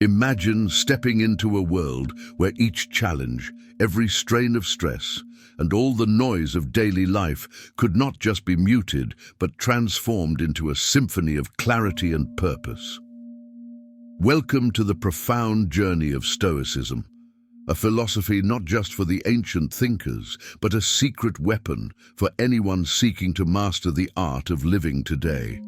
Imagine stepping into a world where each challenge, every strain of stress, and all the noise of daily life could not just be muted, but transformed into a symphony of clarity and purpose. Welcome to the profound journey of Stoicism, a philosophy not just for the ancient thinkers, but a secret weapon for anyone seeking to master the art of living today.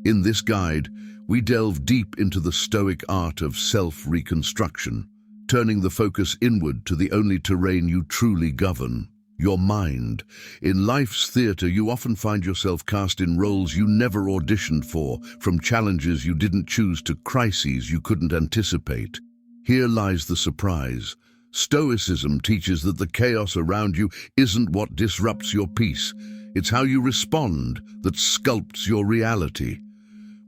In this guide, we delve deep into the Stoic art of self-reconstruction, turning the focus inward to the only terrain you truly govern, your mind. In life's theater, you often find yourself cast in roles you never auditioned for, from challenges you didn't choose to crises you couldn't anticipate. Here lies the surprise. Stoicism teaches that the chaos around you isn't what disrupts your peace. It's how you respond that sculpts your reality.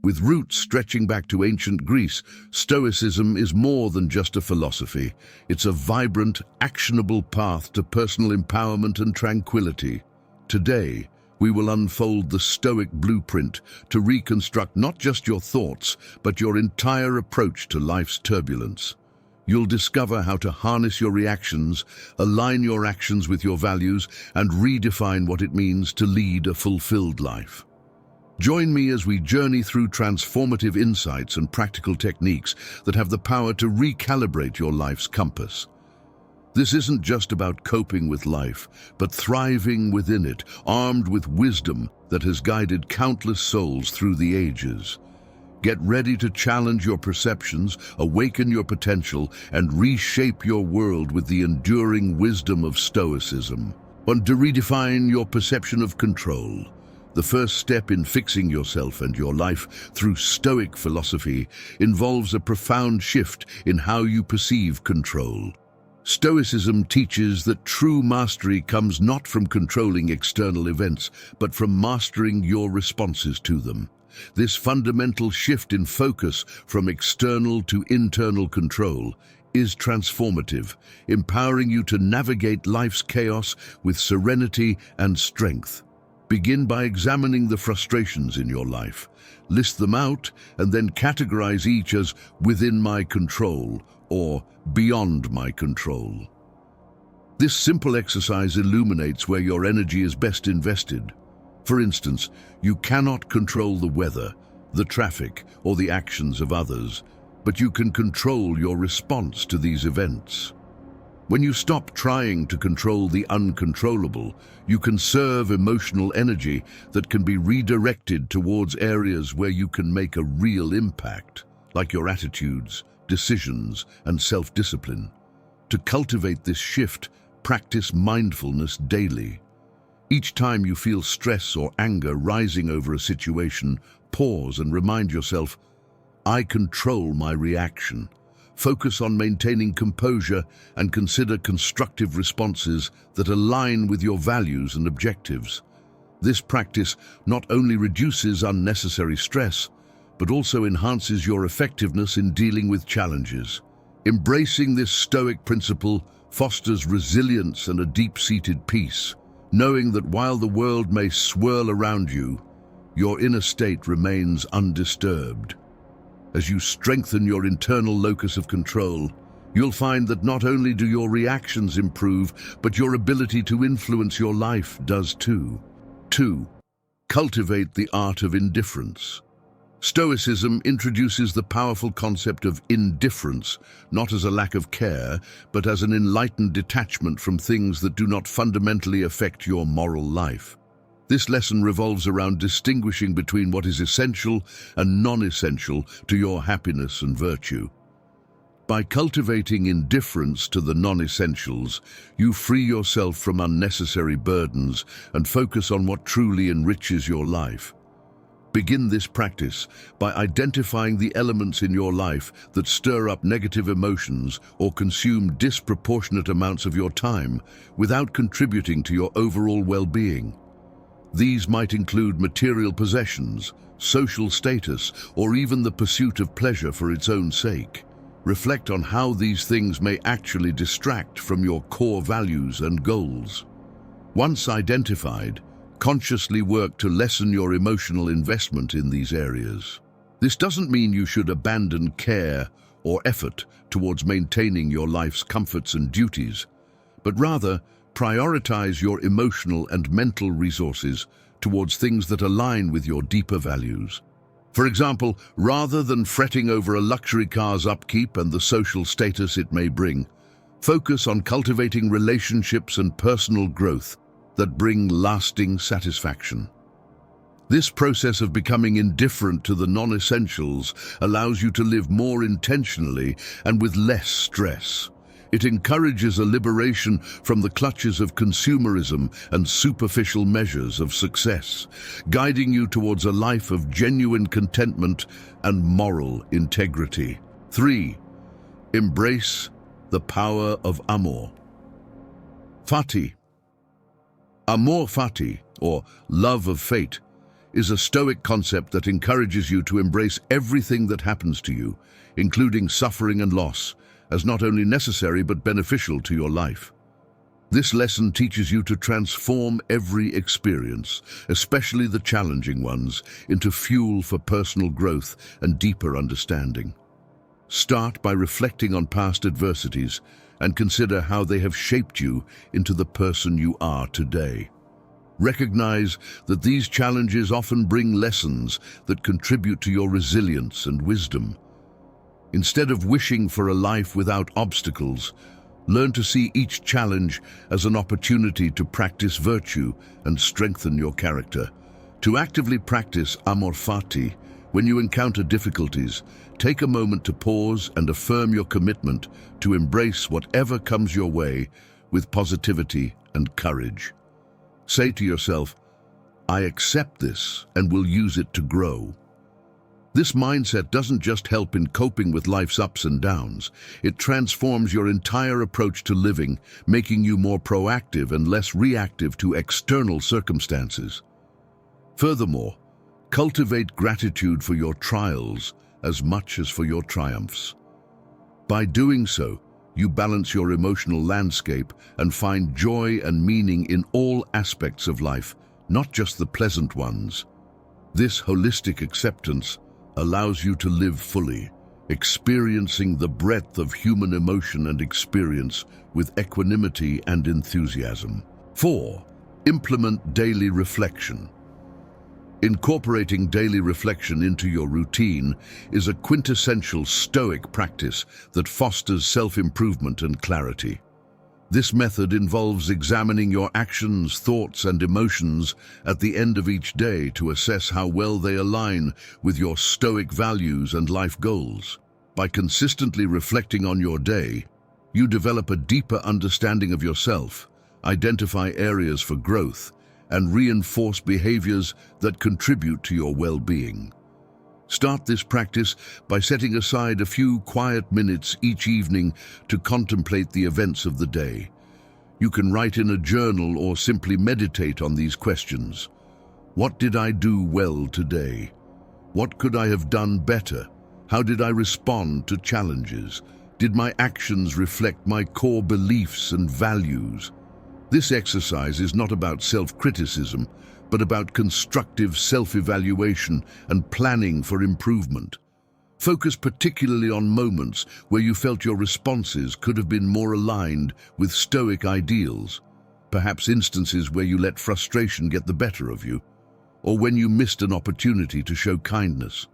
With roots stretching back to ancient Greece, Stoicism is more than just a philosophy. It's a vibrant, actionable path to personal empowerment and tranquility. Today, we will unfold the Stoic blueprint to reconstruct not just your thoughts, but your entire approach to life's turbulence. You'll discover how to harness your reactions, align your actions with your values, and redefine what it means to lead a fulfilled life. Join me as we journey through transformative insights and practical techniques that have the power to recalibrate your life's compass. This isn't just about coping with life, but thriving within it, armed with wisdom that has guided countless souls through the ages. Get ready to challenge your perceptions, awaken your potential, and reshape your world with the enduring wisdom of Stoicism. And to redefine your perception of control. The first step in fixing yourself and your life through Stoic philosophy involves a profound shift in how you perceive control. Stoicism teaches that true mastery comes not from controlling external events, but from mastering your responses to them. This fundamental shift in focus from external to internal control is transformative, empowering you to navigate life's chaos with serenity and strength. Begin by examining the frustrations in your life. List them out and then categorize each as within my control or beyond my control. This simple exercise illuminates where your energy is best invested. For instance, you cannot control the weather, the traffic, or the actions of others, but you can control your response to these events. When you stop trying to control the uncontrollable, you conserve emotional energy that can be redirected towards areas where you can make a real impact, like your attitudes, decisions, and self-discipline. To cultivate this shift, practice mindfulness daily. Each time you feel stress or anger rising over a situation, pause and remind yourself, I control my reaction. Focus on maintaining composure and consider constructive responses that align with your values and objectives. This practice not only reduces unnecessary stress, but also enhances your effectiveness in dealing with challenges. Embracing this Stoic principle fosters resilience and a deep-seated peace, knowing that while the world may swirl around you, your inner state remains undisturbed. As you strengthen your internal locus of control, you'll find that not only do your reactions improve, but your ability to influence your life does too. 2. Cultivate the art of indifference. Stoicism introduces the powerful concept of indifference, not as a lack of care, but as an enlightened detachment from things that do not fundamentally affect your moral life. This lesson revolves around distinguishing between what is essential and non-essential to your happiness and virtue. By cultivating indifference to the non-essentials, you free yourself from unnecessary burdens and focus on what truly enriches your life. Begin this practice by identifying the elements in your life that stir up negative emotions or consume disproportionate amounts of your time without contributing to your overall well-being. These might include material possessions, social status, or even the pursuit of pleasure for its own sake. Reflect on how these things may actually distract from your core values and goals. Once identified, consciously work to lessen your emotional investment in these areas. This doesn't mean you should abandon care or effort towards maintaining your life's comforts and duties, but rather prioritize your emotional and mental resources towards things that align with your deeper values. For example, rather than fretting over a luxury car's upkeep and the social status it may bring, focus on cultivating relationships and personal growth that bring lasting satisfaction. This process of becoming indifferent to the non-essentials allows you to live more intentionally and with less stress. It encourages a liberation from the clutches of consumerism and superficial measures of success, guiding you towards a life of genuine contentment and moral integrity. 3. Embrace the power of amor fati. Amor fati, or love of fate, is a Stoic concept that encourages you to embrace everything that happens to you, including suffering and loss, as not only necessary but beneficial to your life. This lesson teaches you to transform every experience, especially the challenging ones, into fuel for personal growth and deeper understanding. Start by reflecting on past adversities and consider how they have shaped you into the person you are today. Recognize that these challenges often bring lessons that contribute to your resilience and wisdom. Instead of wishing for a life without obstacles, learn to see each challenge as an opportunity to practice virtue and strengthen your character. To actively practice amor fati, when you encounter difficulties, take a moment to pause and affirm your commitment to embrace whatever comes your way with positivity and courage. Say to yourself, "I accept this and will use it to grow." This mindset doesn't just help in coping with life's ups and downs, it transforms your entire approach to living, making you more proactive and less reactive to external circumstances. Furthermore, cultivate gratitude for your trials as much as for your triumphs. By doing so, you balance your emotional landscape and find joy and meaning in all aspects of life, not just the pleasant ones. This holistic acceptance allows you to live fully, experiencing the breadth of human emotion and experience with equanimity and enthusiasm. 4. Implement daily reflection. Incorporating daily reflection into your routine is a quintessential Stoic practice that fosters self-improvement and clarity. This method involves examining your actions, thoughts, and emotions at the end of each day to assess how well they align with your Stoic values and life goals. By consistently reflecting on your day, you develop a deeper understanding of yourself, identify areas for growth, and reinforce behaviors that contribute to your well-being. Start this practice by setting aside a few quiet minutes each evening to contemplate the events of the day. You can write in a journal or simply meditate on these questions. What did I do well today? What could I have done better? How did I respond to challenges? Did my actions reflect my core beliefs and values? This exercise is not about self-criticism, but about constructive self-evaluation and planning for improvement. Focus particularly on moments where you felt your responses could have been more aligned with Stoic ideals, perhaps instances where you let frustration get the better of you, or when you missed an opportunity to show kindness.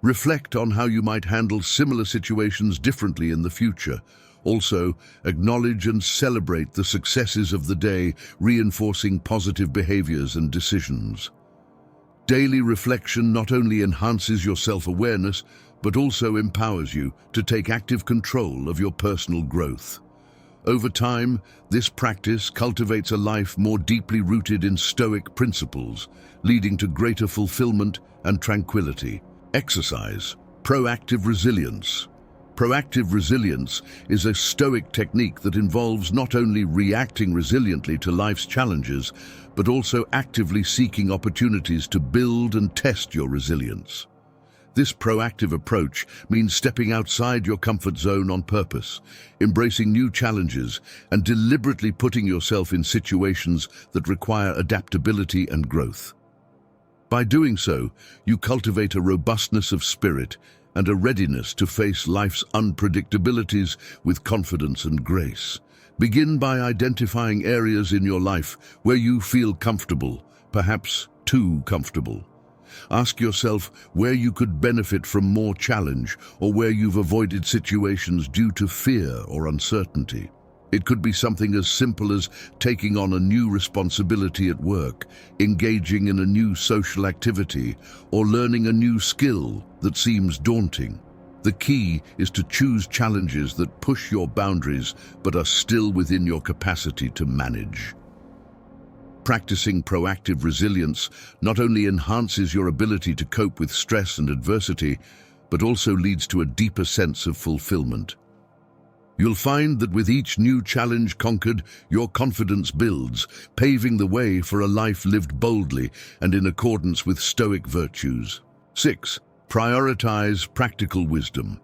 Reflect on how you might handle similar situations differently in the future. Also, acknowledge and celebrate the successes of the day, reinforcing positive behaviors and decisions. Daily reflection not only enhances your self-awareness, but also empowers you to take active control of your personal growth. Over time, this practice cultivates a life more deeply rooted in Stoic principles, leading to greater fulfillment and tranquility. Exercise. Proactive resilience. Proactive resilience is a Stoic technique that involves not only reacting resiliently to life's challenges, but also actively seeking opportunities to build and test your resilience. This proactive approach means stepping outside your comfort zone on purpose, embracing new challenges, and deliberately putting yourself in situations that require adaptability and growth. By doing so, you cultivate a robustness of spirit and a readiness to face life's unpredictabilities with confidence and grace. Begin by identifying areas in your life where you feel comfortable, perhaps too comfortable. Ask yourself where you could benefit from more challenge or where you've avoided situations due to fear or uncertainty. It could be something as simple as taking on a new responsibility at work, engaging in a new social activity, or learning a new skill that seems daunting. The key is to choose challenges that push your boundaries but are still within your capacity to manage. Practicing proactive resilience not only enhances your ability to cope with stress and adversity, but also leads to a deeper sense of fulfillment. You'll find that with each new challenge conquered, your confidence builds, paving the way for a life lived boldly and in accordance with Stoic virtues. 6. Prioritize practical wisdom.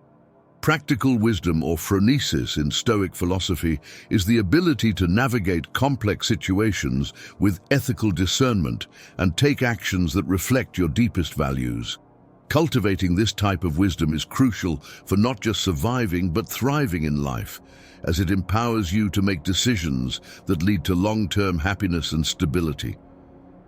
Practical wisdom, or phronesis in Stoic philosophy, is the ability to navigate complex situations with ethical discernment and take actions that reflect your deepest values. Cultivating this type of wisdom is crucial for not just surviving but thriving in life, as it empowers you to make decisions that lead to long-term happiness and stability.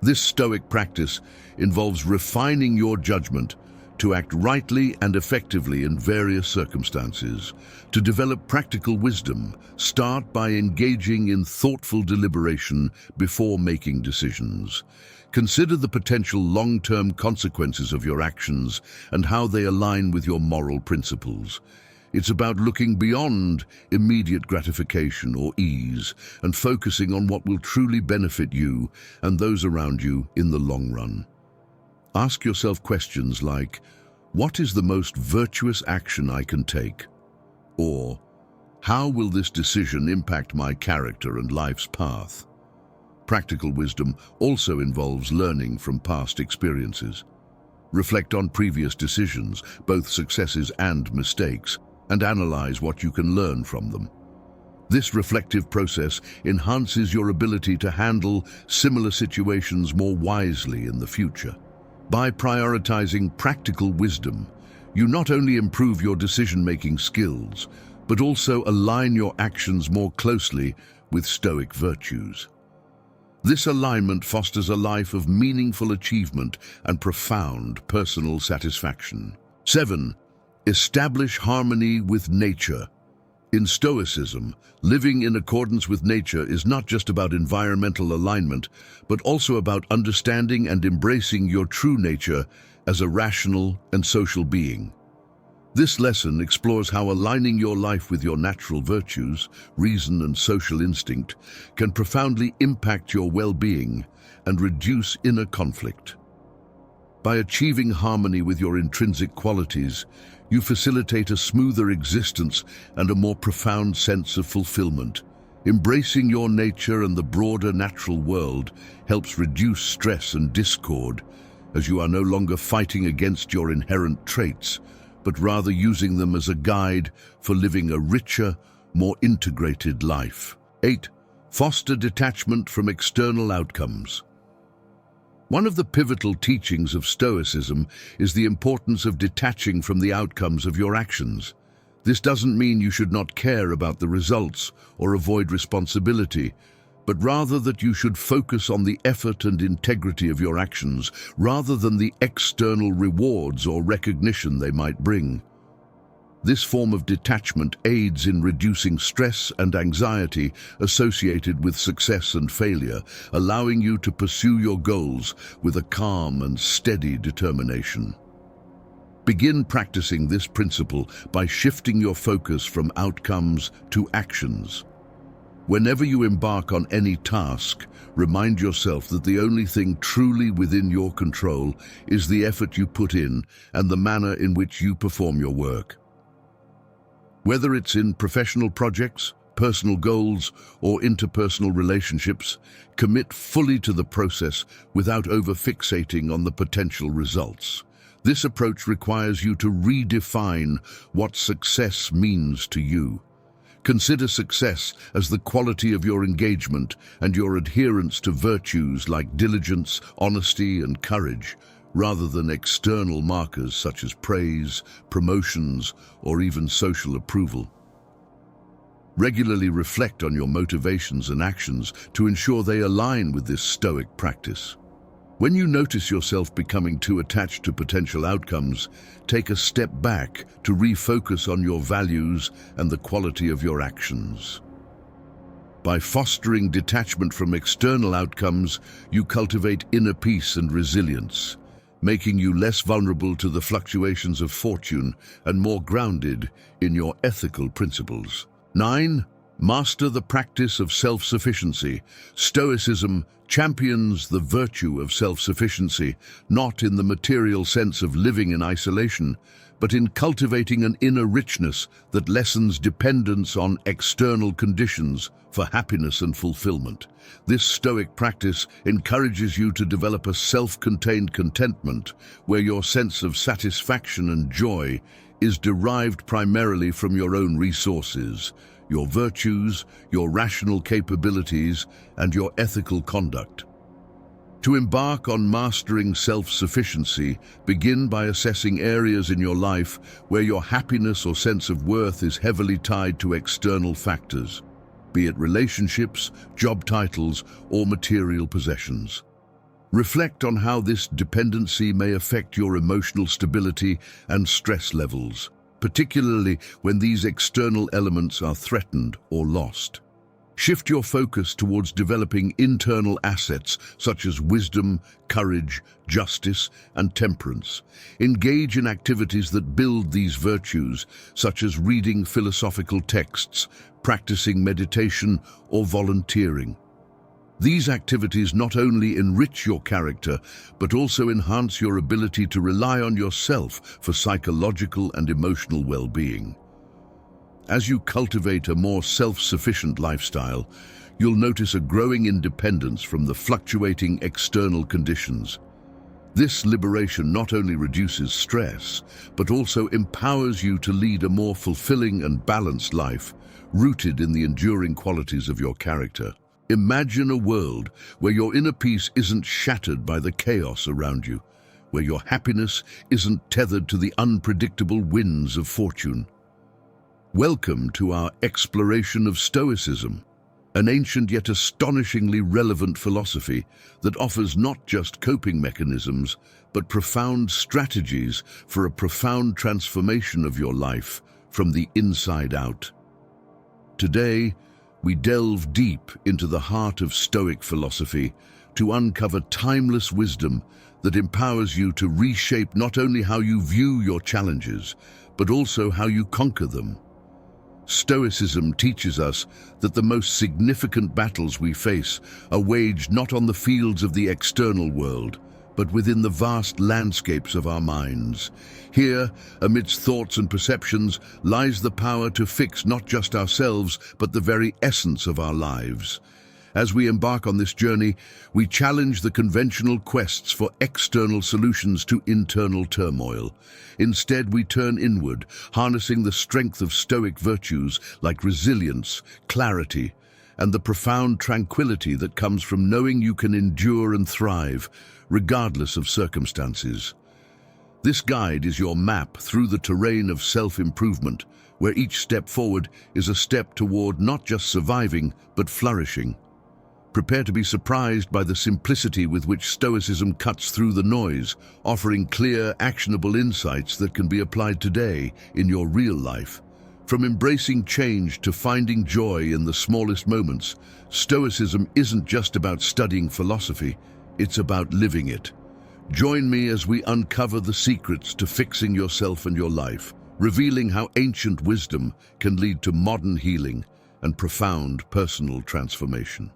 This Stoic practice involves refining your judgment to act rightly and effectively in various circumstances. To develop practical wisdom, start by engaging in thoughtful deliberation before making decisions. Consider the potential long-term consequences of your actions and how they align with your moral principles. It's about looking beyond immediate gratification or ease and focusing on what will truly benefit you and those around you in the long run. Ask yourself questions like, what is the most virtuous action I can take? Or, how will this decision impact my character and life's path? Practical wisdom also involves learning from past experiences. Reflect on previous decisions, both successes and mistakes, and analyze what you can learn from them. This reflective process enhances your ability to handle similar situations more wisely in the future. By prioritizing practical wisdom, you not only improve your decision-making skills, but also align your actions more closely with Stoic virtues. This alignment fosters a life of meaningful achievement and profound personal satisfaction. 7. Establish harmony with nature. In Stoicism, living in accordance with nature is not just about environmental alignment, but also about understanding and embracing your true nature as a rational and social being. This lesson explores how aligning your life with your natural virtues, reason and social instinct can profoundly impact your well-being and reduce inner conflict. By achieving harmony with your intrinsic qualities, you facilitate a smoother existence and a more profound sense of fulfillment. Embracing your nature and the broader natural world helps reduce stress and discord, as you are no longer fighting against your inherent traits, but rather using them as a guide for living a richer, more integrated life. 8. Foster detachment from external outcomes. One of the pivotal teachings of Stoicism is the importance of detaching from the outcomes of your actions. This doesn't mean you should not care about the results or avoid responsibility, but rather that you should focus on the effort and integrity of your actions rather than the external rewards or recognition they might bring. This form of detachment aids in reducing stress and anxiety associated with success and failure, allowing you to pursue your goals with a calm and steady determination. Begin practicing this principle by shifting your focus from outcomes to actions. Whenever you embark on any task, remind yourself that the only thing truly within your control is the effort you put in and the manner in which you perform your work. Whether it's in professional projects, personal goals, or interpersonal relationships, commit fully to the process without over-fixating on the potential results. This approach requires you to redefine what success means to you. Consider success as the quality of your engagement and your adherence to virtues like diligence, honesty, and courage, rather than external markers such as praise, promotions, or even social approval. Regularly reflect on your motivations and actions to ensure they align with this Stoic practice. When you notice yourself becoming too attached to potential outcomes, take a step back to refocus on your values and the quality of your actions. By fostering detachment from external outcomes, you cultivate inner peace and resilience, making you less vulnerable to the fluctuations of fortune and more grounded in your ethical principles. 9. Master the practice of self-sufficiency. Stoicism champions the virtue of self-sufficiency, not in the material sense of living in isolation, but in cultivating an inner richness that lessens dependence on external conditions for happiness and fulfillment. This Stoic practice encourages you to develop a self-contained contentment where your sense of satisfaction and joy is derived primarily from your own resources, your virtues, your rational capabilities, and your ethical conduct. To embark on mastering self-sufficiency, begin by assessing areas in your life where your happiness or sense of worth is heavily tied to external factors, be it relationships, job titles, or material possessions. Reflect on how this dependency may affect your emotional stability and stress levels, particularly when these external elements are threatened or lost. Shift your focus towards developing internal assets such as wisdom, courage, justice, and temperance. Engage in activities that build these virtues, such as reading philosophical texts, practicing meditation, or volunteering. These activities not only enrich your character, but also enhance your ability to rely on yourself for psychological and emotional well-being. As you cultivate a more self-sufficient lifestyle, you'll notice a growing independence from the fluctuating external conditions. This liberation not only reduces stress, but also empowers you to lead a more fulfilling and balanced life, rooted in the enduring qualities of your character. Imagine a world where your inner peace isn't shattered by the chaos around you, where your happiness isn't tethered to the unpredictable winds of fortune. Welcome to our exploration of Stoicism, an ancient yet astonishingly relevant philosophy that offers not just coping mechanisms, but profound strategies for a profound transformation of your life from the inside out. Today, we delve deep into the heart of Stoic philosophy to uncover timeless wisdom that empowers you to reshape not only how you view your challenges, but also how you conquer them. Stoicism teaches us that the most significant battles we face are waged not on the fields of the external world, but within the vast landscapes of our minds. Here, amidst thoughts and perceptions, lies the power to fix not just ourselves, but the very essence of our lives. As we embark on this journey, we challenge the conventional quests for external solutions to internal turmoil. Instead, we turn inward, harnessing the strength of Stoic virtues like resilience, clarity, and the profound tranquility that comes from knowing you can endure and thrive, regardless of circumstances. This guide is your map through the terrain of self-improvement, where each step forward is a step toward not just surviving, but flourishing. Prepare to be surprised by the simplicity with which Stoicism cuts through the noise, offering clear, actionable insights that can be applied today in your real life. From embracing change to finding joy in the smallest moments, Stoicism isn't just about studying philosophy, it's about living it. Join me as we uncover the secrets to fixing yourself and your life, revealing how ancient wisdom can lead to modern healing and profound personal transformation.